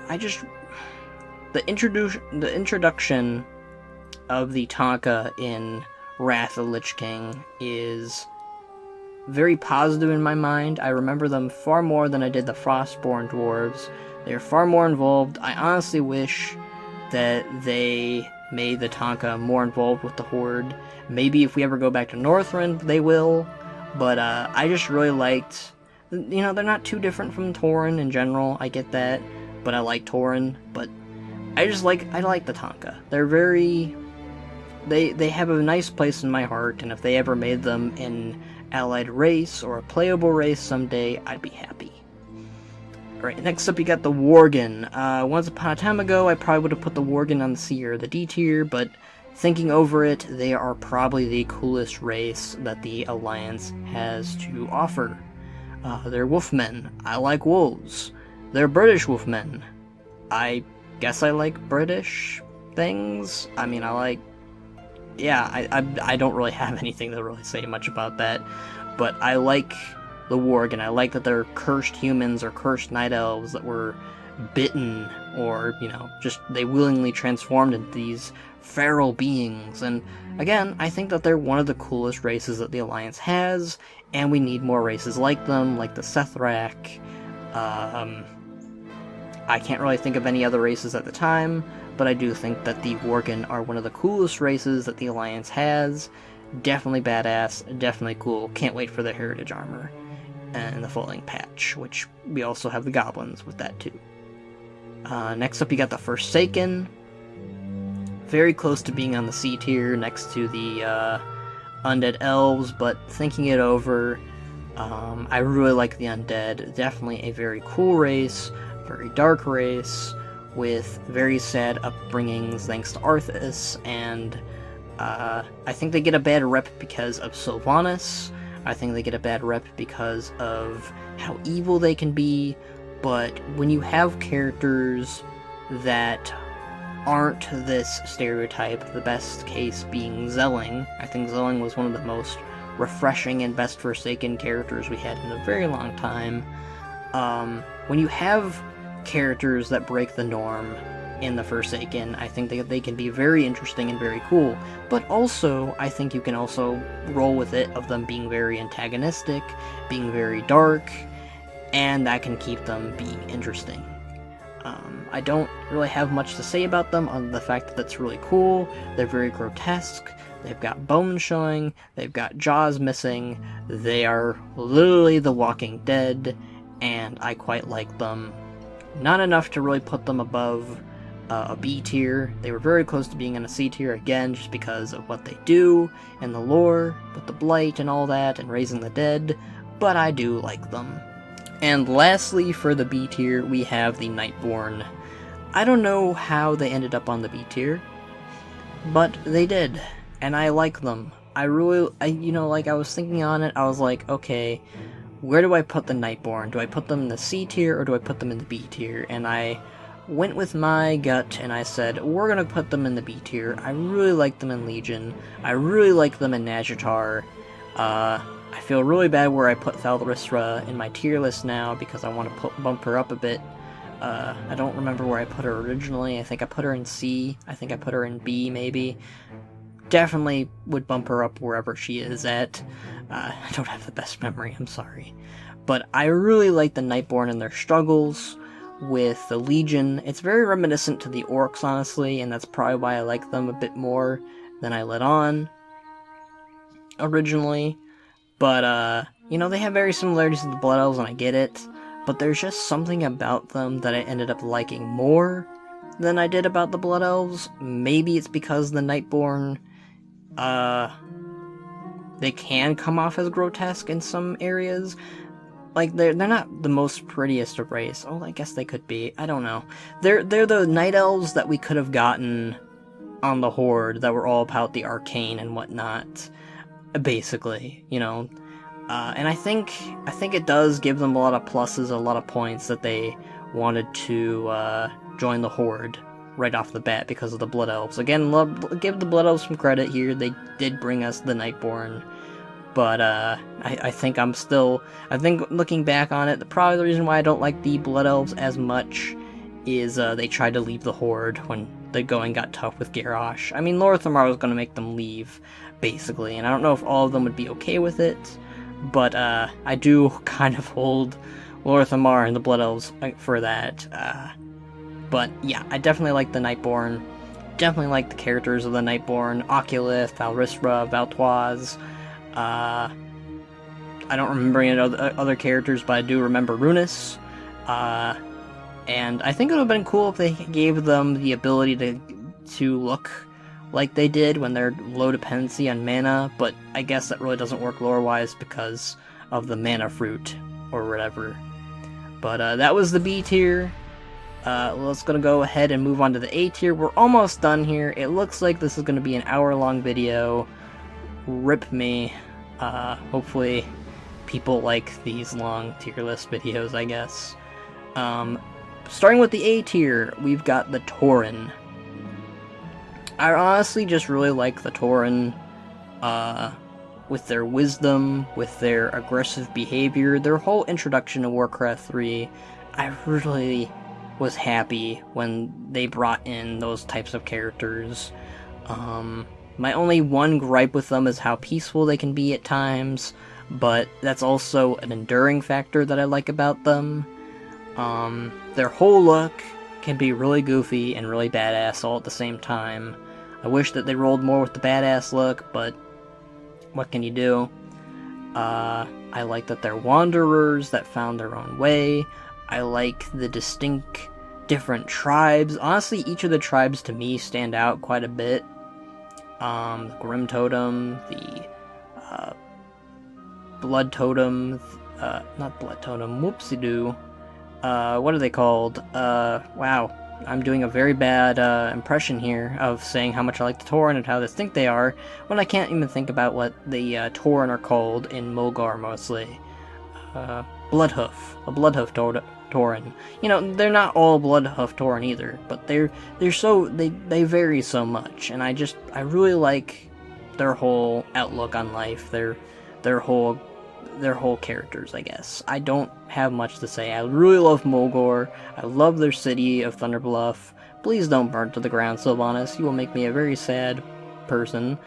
introduction of the Tonka in Wrath of the Lich King is very positive in my mind. I remember them far more than I did the Frostborn dwarves. They're far more involved. I honestly wish that they made the Tonka more involved with the Horde. Maybe if we ever go back to Northrend, they will. But I just really liked... You know, they're not too different from Tauren in general, I get that. But I like Tauren, but I like the Tonka. They're very... They have a nice place in my heart, and if they ever made them in allied race or a playable race someday, I'd be happy. Alright, next up you got the Worgen. Once upon a time ago, I probably would have put the Worgen on the C or the D tier, but thinking over it, they are probably the coolest race that the Alliance has to offer. They're wolfmen. I like wolves. They're British wolfmen. I guess I like British things. I mean, I don't really have anything to really say much about that, but I like the Worgen. I like that they're cursed humans or cursed night elves that were bitten, or, you know, just they willingly transformed into these feral beings. And again, I think that they're one of the coolest races that the Alliance has, and we need more races like them, like the Sethrak. I can't really think of any other races at the time, but I do think that the Worgen are one of the coolest races that the Alliance has. Definitely badass, definitely cool. Can't wait for their heritage armor. and the Falling Patch, which we also have the Goblins with that too. Next up you got the Forsaken. Very close to being on the C tier next to the Undead Elves, but thinking it over, I really like the Undead. Definitely a very cool race, very dark race, with very sad upbringings thanks to Arthas, and I think they get a bad rep because of Sylvanas. I think they get a bad rep because of how evil they can be, but when you have characters that aren't this stereotype, the best case being Zelling. I think Zelling was one of the most refreshing and best Forsaken characters we had in a very long time. When you have characters that break the norm in the Forsaken, I think that they can be very interesting and very cool, but also, I think you can also roll with it of them being very antagonistic, being very dark, and that can keep them being interesting. I don't really have much to say about them other than the fact that that's really cool. They're very grotesque, they've got bones showing, they've got jaws missing, they are literally the Walking Dead, and I quite like them. Not enough to really put them above a B tier. They were very close to being in a C tier again, just because of what they do and the lore, with the blight and all that, and raising the dead, but I do like them. And lastly, for the B tier, we have the Nightborne. I don't know how they ended up on the B tier, but they did, and I like them. I was thinking on it, I was like, okay, where do I put the Nightborne? Do I put them in the C tier, or do I put them in the B tier? And I went with my gut, and I said, we're gonna put them in the B tier. I really like them in Legion. I really like them in Nazjatar. I feel really bad where I put Thalrisra in my tier list now, because I want to bump her up a bit. I don't remember where I put her originally. I think I put her in C. I think I put her in B, maybe. Definitely would bump her up wherever she is at. I don't have the best memory, I'm sorry. But I really like the Nightborne and their struggles with the Legion. It's very reminiscent to the Orcs, honestly, and that's probably why I like them a bit more than I let on originally. But, they have very similarities to the Blood Elves, and I get it. But there's just something about them that I ended up liking more than I did about the Blood Elves. Maybe it's because the Nightborne, they can come off as grotesque in some areas. Like, they're not the most prettiest of race. Oh, I guess they could be. I don't know. They're the Night Elves that we could have gotten on the Horde that were all about the arcane and whatnot. Basically, and I think it does give them a lot of pluses, a lot of points that they wanted to join the Horde right off the bat because of the Blood Elves. Again, give the Blood Elves some credit here. They did bring us the Nightborne, but I think looking back on it, probably the reason why I don't like the Blood Elves as much is they tried to leave the Horde when the going got tough with Garrosh. I mean, Lor'themar was going to make them leave, basically, and I don't know if all of them would be okay with it, but I do kind of hold Lor'themar and the Blood Elves for that. But yeah, I definitely like the Nightborne. Definitely like the characters of the Nightborne. Oculith, Thalrisra, Valtoise. I don't remember any other characters, but I do remember Runus. And I think it would have been cool if they gave them the ability to look like they did when they're low dependency on mana, but I guess that really doesn't work lore-wise because of the mana fruit, or whatever. But that was the B tier. Let's gonna go ahead and move on to the A tier. We're almost done here. It looks like this is gonna be an hour-long video. Rip me. Hopefully people like these long tier list videos, I guess. Starting with the A tier, we've got the Tauren. I honestly just really like the Tauren, with their wisdom, with their aggressive behavior, their whole introduction to Warcraft 3. I really was happy when they brought in those types of characters. My only one gripe with them is how peaceful they can be at times, but that's also an enduring factor that I like about them. Their whole look can be really goofy and really badass all at the same time. I wish that they rolled more with the badass look, but what can you do? I like that they're wanderers that found their own way. I like the distinct different tribes. Honestly, each of the tribes to me stand out quite a bit. The Grim Totem, the Blood Totem, not Blood Totem, whoopsie-doo. What are they called? Wow. I'm doing a very bad impression here of saying how much I like the Tauren and how distinct they are, when I can't even think about what the Tauren are called in Mogar mostly. Bloodhoof. A Bloodhoof Tauren. You know, they're not all Bloodhoof Tauren either, but they're so they vary so much, and I really like their whole outlook on life, their whole characters, I guess. I don't have much to say. I really love Mulgore. I love their city of Thunderbluff. Please don't burn to the ground, Sylvanas. You will make me a very sad person.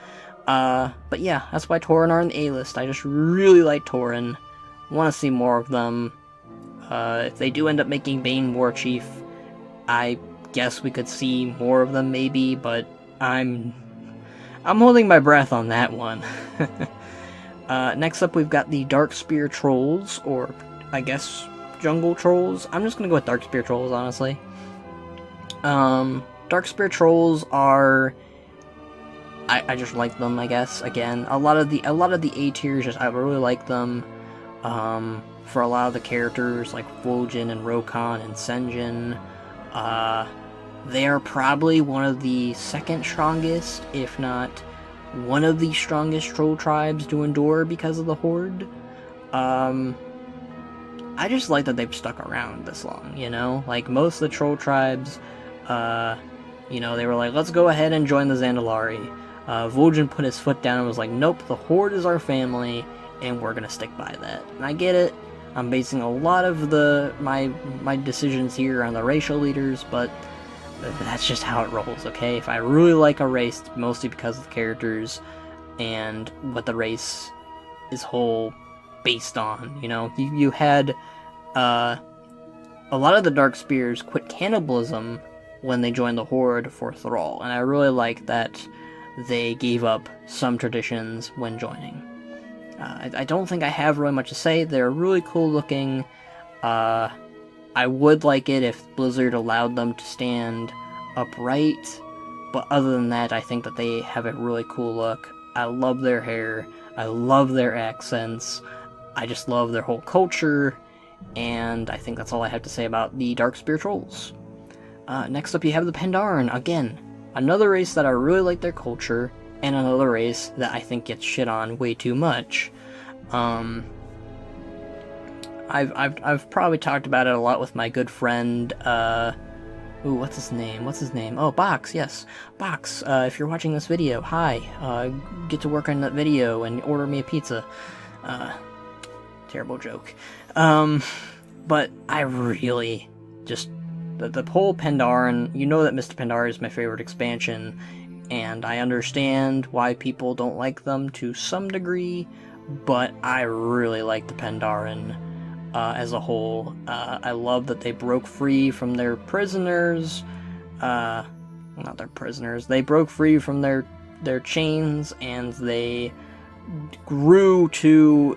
But yeah, that's why Tauren are on the A-list. I just really like Tauren. Want to see more of them. If they do end up making Bane War Chief, I guess we could see more of them maybe, but I'm holding my breath on that one. Next up, we've got the Darkspear Trolls, or I guess Jungle Trolls. I'm just gonna go with Darkspear Trolls, honestly. Darkspear Trolls are, I just like them, I guess. Again, a lot of the A tiers, I really like them. For a lot of the characters like Worgen and Rokon and Senjin, they are probably one of the second strongest, if not one of the strongest troll tribes to endure because of the Horde. I just like that they've stuck around this long, you know? Like, most of the troll tribes, you know, they were like, let's go ahead and join the Zandalari. Vulpera put his foot down and was like, nope, the Horde is our family, and we're gonna stick by that. And I get it. I'm basing a lot of my decisions here on the racial leaders, but that's just how it rolls, okay? If I really like a race, mostly because of the characters and what the race is whole based on, you know? You had a lot of the Darkspears quit cannibalism when they joined the Horde for Thrall, and I really like that they gave up some traditions when joining. I don't think I have really much to say. They're really cool looking. I would like it if Blizzard allowed them to stand upright, but other than that, I think that they have a really cool look. I love their hair. I love their accents. I just love their whole culture, and I think that's all I have to say about the Darkspear Trolls. Next up, you have the Pandaren. Again, another race that I really like their culture, and another race that I think gets shit on way too much. I've probably talked about it a lot with my good friend, ooh, what's his name? Oh, Box, yes. Box, if you're watching this video, hi. Get to work on that video and order me a pizza. Terrible joke. But I really just, the whole Pandaren, you know that Mr. Pandaren is my favorite expansion, and I understand why people don't like them to some degree, but I really like the Pandaren as a whole. I love that they broke free from their prisoners, not their prisoners, they broke free from their chains, and they grew to,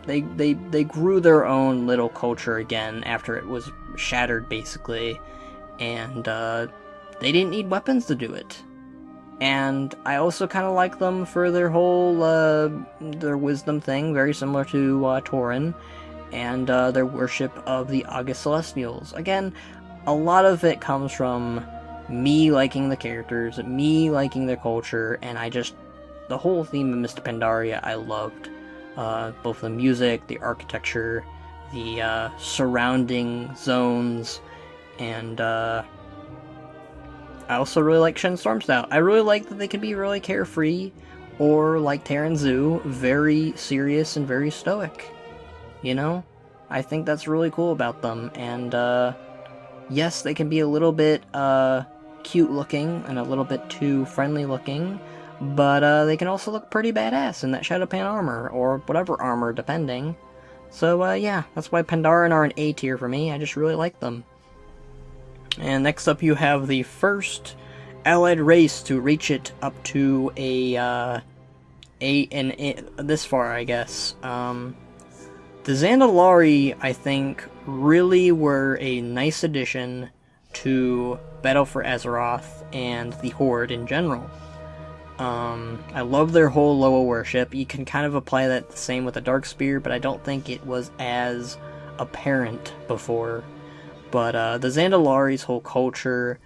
they grew their own little culture again after it was shattered, basically, and they didn't need weapons to do it. And I also kind of like them for their whole, their wisdom thing, very similar to Tauren, and their worship of the August Celestials. Again, a lot of it comes from me liking the characters, me liking their culture, and the whole theme of Mr. Pandaria I loved. Both the music, the architecture, the surrounding zones, and I also really like Shen Stormstout. I really like that they can be really carefree, or like Terran Zoo, very serious and very stoic. You know? I think that's really cool about them, and yes, they can be a little bit cute looking and a little bit too friendly looking, but they can also look pretty badass in that Shadowpan armor, or whatever armor, depending. So yeah, that's why Pandaren are an A tier for me. I just really like them. And next up, you have the first allied race to reach it up to this far, I guess. The Zandalari, I think, really were a nice addition to Battle for Azeroth and the Horde in general. I love their whole Loa worship. You can kind of apply that the same with the Darkspear, but I don't think it was as apparent before. But the Zandalari's whole culture,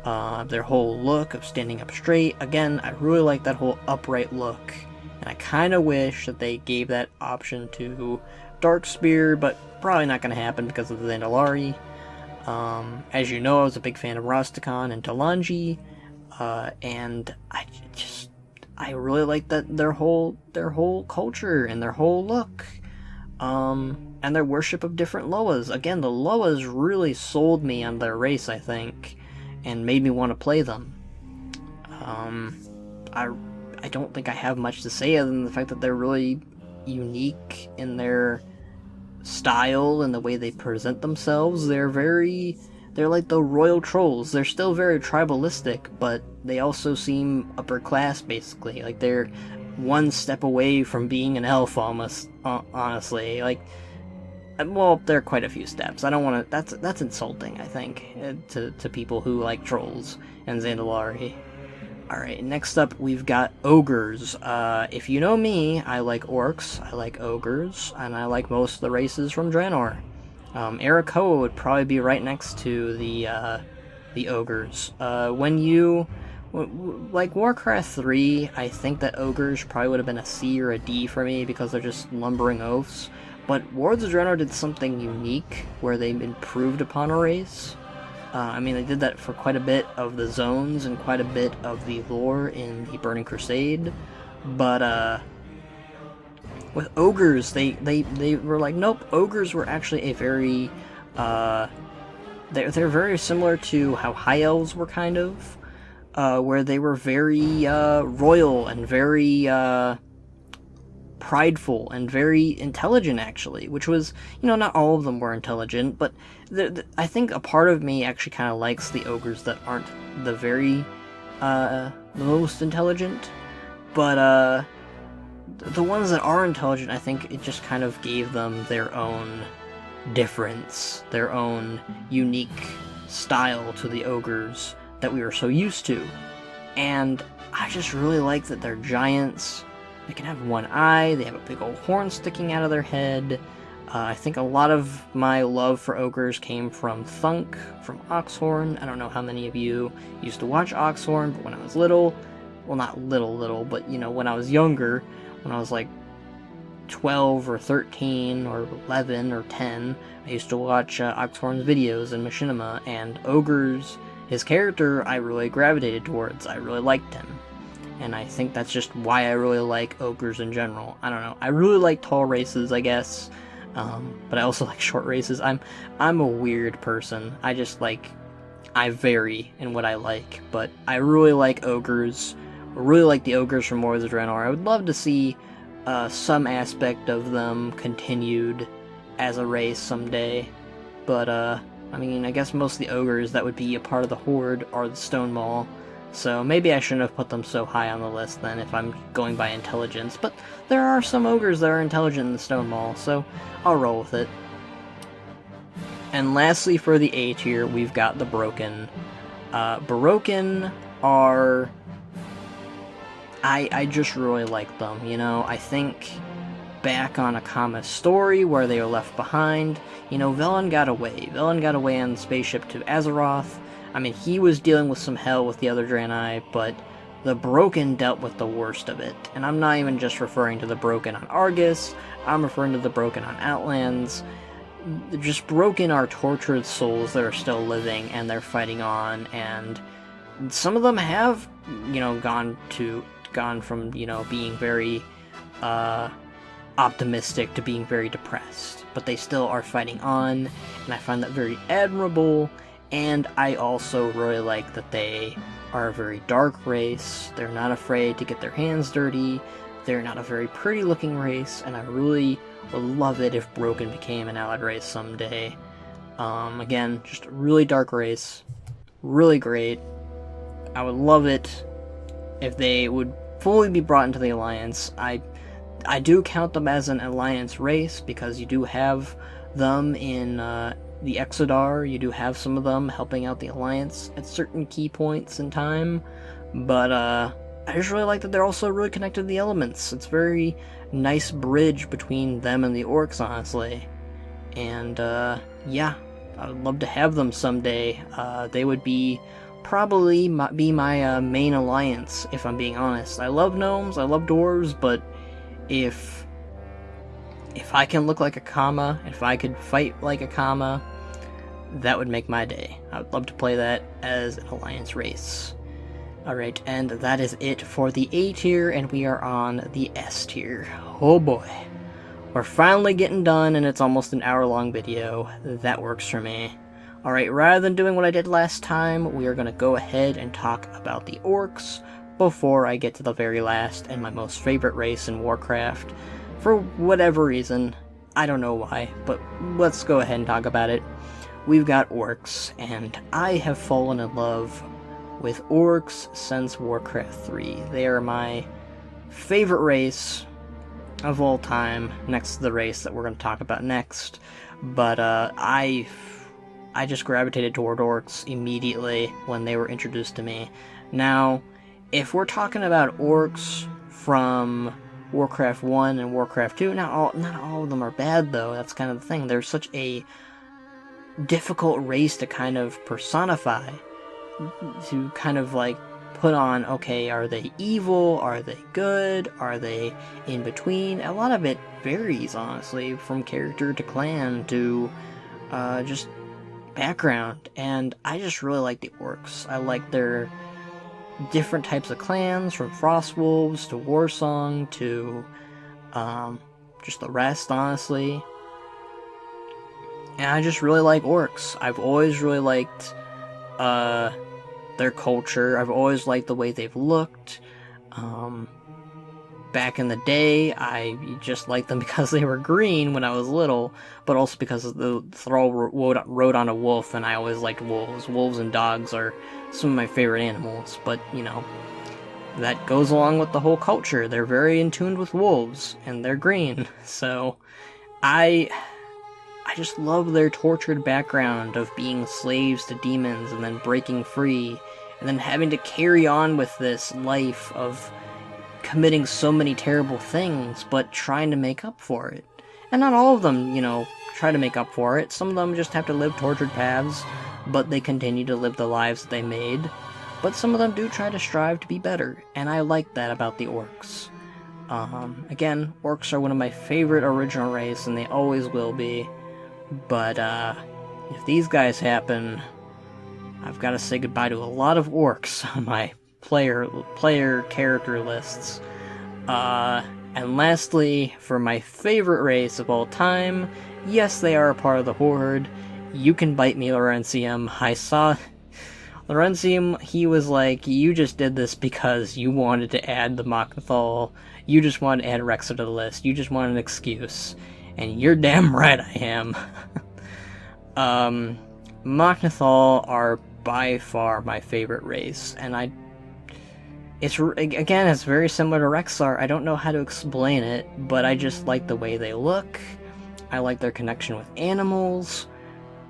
their whole look of standing up straight, again, I really like that whole upright look. And I kind of wish that they gave that option to Darkspear, but probably not going to happen because of the Zandalari. As you know, I was a big fan of Rastakhan and Talanji, and I really like that their whole culture and their whole look, and their worship of different Loas. Again, the Loas really sold me on their race, I think, and made me want to play them. I don't think I have much to say other than the fact that they're really unique in their style and the way they present themselves. They're like the royal trolls. They're still very tribalistic, but they also seem upper class, basically. Like, they're one step away from being an elf, almost, honestly. Like, well, there are quite a few steps. I don't want to... That's insulting, I think, to people who like trolls and Zandalari. Alright, next up we've got Ogres. If you know me, I like Orcs, I like Ogres, and I like most of the races from Draenei. Arakoa would probably be right next to the Ogres. Like Warcraft 3, I think that Ogres probably would have been a C or a D for me because they're just lumbering oafs. But Wards of Draenei did something unique where they improved upon a race. I mean, they did that for quite a bit of the zones and quite a bit of the lore in the Burning Crusade. But, with Ogres, they were like, nope, Ogres were actually a very, they're very similar to how High Elves were, kind of, where they were very, royal and very, prideful and very intelligent, actually, which was, you know, not all of them were intelligent, but I think a part of me actually kind of likes the Ogres that aren't the most intelligent, but the ones that are intelligent, I think it just kind of gave them their own difference, their own unique style to the Ogres that we were so used to. And I just really like that they're giants. They can have one eye, they have a big old horn sticking out of their head. I think a lot of my love for Ogres came from Thunk, from Oxhorn. I don't know how many of you used to watch Oxhorn, but when I was little, well, not little, but, you know, when I was younger, when I was like 12 or 13 or 11 or 10, I used to watch Oxhorn's videos in Machinima, and Ogres, his character, I really gravitated towards. I really liked him. And I think that's just why I really like Ogres in general. I don't know. I really like tall races, I guess. But I also like short races. I'm a weird person. I vary in what I like. But I really like Ogres. I really like the Ogres from Wards of Draenei. I would love to see some aspect of them continued as a race someday. But, I mean, I guess most of the Ogres that would be a part of the Horde are the Stone Maul. So maybe I shouldn't have put them so high on the list then if I'm going by intelligence, but there are some Ogres that are intelligent in the Stone Maul, so I'll roll with it. And lastly for the A tier, we've got the Broken. Broken are... I just really like them, you know. I think back on Akama's story where they were left behind, you know, Velen got away. Velen got away on the spaceship to Azeroth. I mean, he was dealing with some hell with the other Draenei, but the Broken dealt with the worst of it. And I'm not even just referring to the Broken on Argus, I'm referring to the Broken on Outlands. Just Broken are tortured souls that are still living, and they're fighting on, and some of them have, you know, gone from, you know, being very, optimistic to being very depressed. But they still are fighting on, and I find that very admirable. And I also really like that they are a very dark race. They're not afraid to get their hands dirty. They're not a very pretty looking race, and I really would love it if Broken became an allied race someday. Again, just a really dark race. Really great. I would love it if they would fully be brought into the Alliance. I do count them as an alliance race, because you do have them in the Exodar. You do have some of them helping out the alliance at certain key points in time, but I just really like that they're also really connected to the elements. It's a very nice bridge between them and the orcs, honestly. And yeah, I would love to have them someday. They would probably be my main alliance, if I'm being honest. I love gnomes, I love dwarves, but if I can look like a comma, if I could fight like a comma, that would make my day. I would love to play that as an alliance race. Alright, and that is it for the A tier, and we are on the S tier. Oh boy. We're finally getting done, and it's almost an hour-long video. That works for me. Alright, rather than doing what I did last time, we are going to go ahead and talk about the orcs before I get to the very last and my most favorite race in Warcraft. For whatever reason, I don't know why, but let's go ahead and talk about it. We've got orcs, and I have fallen in love with orcs since Warcraft 3. They are my favorite race of all time, next to the race that we're going to talk about next. But I just gravitated toward orcs immediately when they were introduced to me. Now, if we're talking about orcs from Warcraft 1 and Warcraft 2, not all of them are bad, though. That's kind of the thing. They're such a difficult race to kind of personify, to kind of like put on, okay, are they evil, are they good, are they in between? A lot of it varies, honestly, from character to clan to just background, and I just really like the orcs. I like their different types of clans, from Frostwolves to Warsong to just the rest, honestly. And I just really like orcs. I've always really liked their culture. I've always liked the way they've looked. Back in the day, I just liked them because they were green when I was little, but also because the thrall rode on a wolf, and I always liked wolves. Wolves and dogs are some of my favorite animals, but, you know, that goes along with the whole culture. They're very in tune with wolves, and they're green, so I just love their tortured background of being slaves to demons and then breaking free, and then having to carry on with this life of committing so many terrible things, but trying to make up for it. And not all of them, you know, try to make up for it. Some of them just have to live tortured paths, but they continue to live the lives that they made. But some of them do try to strive to be better, and I like that about the orcs. Again, orcs are one of my favorite original race, and they always will be. But if these guys happen, I've got to say goodbye to a lot of orcs on my player character lists. And lastly, for my favorite race of all time, yes, they are a part of the Horde. You can bite me, Laurentium. I saw Laurentium, he was like, you just did this because you wanted to add the Mok'Nathal. You just wanted to add Rexxar to the list. You just wanted an excuse. And you're damn right I am. Mok'Nathal are by far my favorite race, and it's very similar to Rexxar. I don't know how to explain it, but I just like the way they look. I like their connection with animals.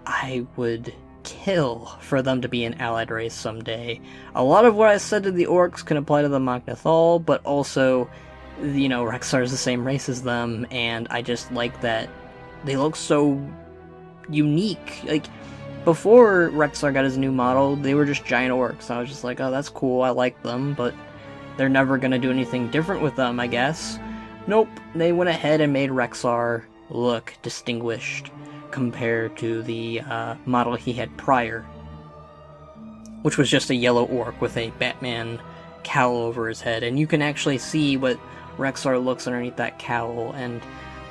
I would kill for them to be an allied race someday. A lot of what I said to the orcs can apply to the Mok'Nathal, but also, you know, Rexxar is the same race as them, and I just like that they look so unique. Like, before Rexxar got his new model, they were just giant orcs. I was just like, oh, that's cool, I like them, but they're never gonna do anything different with them, I guess. Nope, they went ahead and made Rexxar look distinguished compared to the model he had prior, which was just a yellow orc with a Batman cowl over his head, and you can actually see what Rexxar looks underneath that cowl, and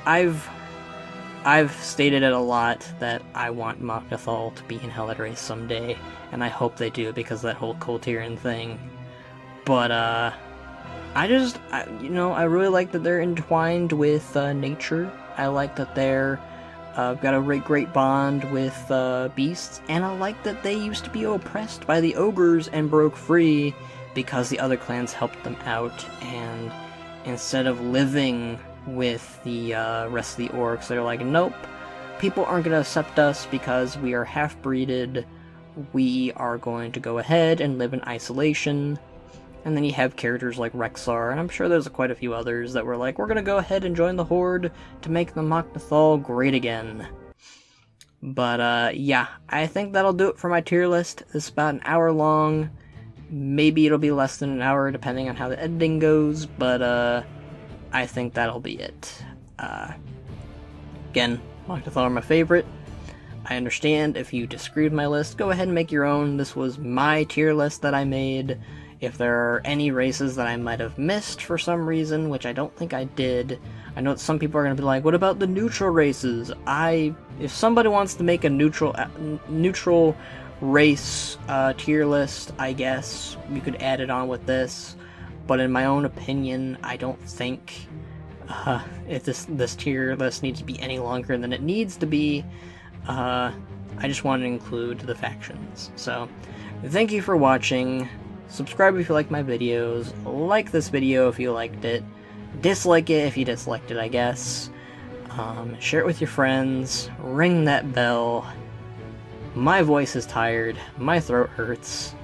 I've stated it a lot that I want Mok'Nathal to be in Allied race someday, and I hope they do because of that whole Kul Tiran thing. But I really like that they're entwined with nature. I like that they're got a great bond with beasts, and I like that they used to be oppressed by the ogres and broke free because the other clans helped them out, and instead of living with the rest of the orcs. They're like, nope, people aren't going to accept us because we are half-breeded. We are going to go ahead and live in isolation. And then you have characters like Rexxar, and I'm sure there's quite a few others that were like, we're going to go ahead and join the Horde to make the Mok'Nathal great again. But, yeah, I think that'll do it for my tier list. It's about an hour long. Maybe it'll be less than an hour, depending on how the editing goes, but, I think that'll be it. Again, Mok'Nathal are my favorite. I understand if you disagree with my list, go ahead and make your own. This was my tier list that I made. If there are any races that I might have missed for some reason, which I don't think I did, I know that some people are going to be like, what about the neutral races? If somebody wants to make a neutral race tier list, I guess you could add it on with this. But in my own opinion, I don't think if this tier list needs to be any longer than it needs to be. I just want to include the factions. So, thank you for watching. Subscribe if you like my videos. Like this video if you liked it. Dislike it if you disliked it, I guess. Share it with your friends. Ring that bell. My voice is tired. My throat hurts.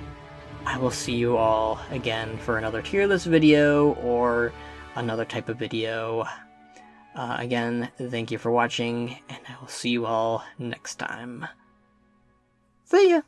I will see you all again for another tier list video or another type of video. Again, thank you for watching, and I will see you all next time. See ya!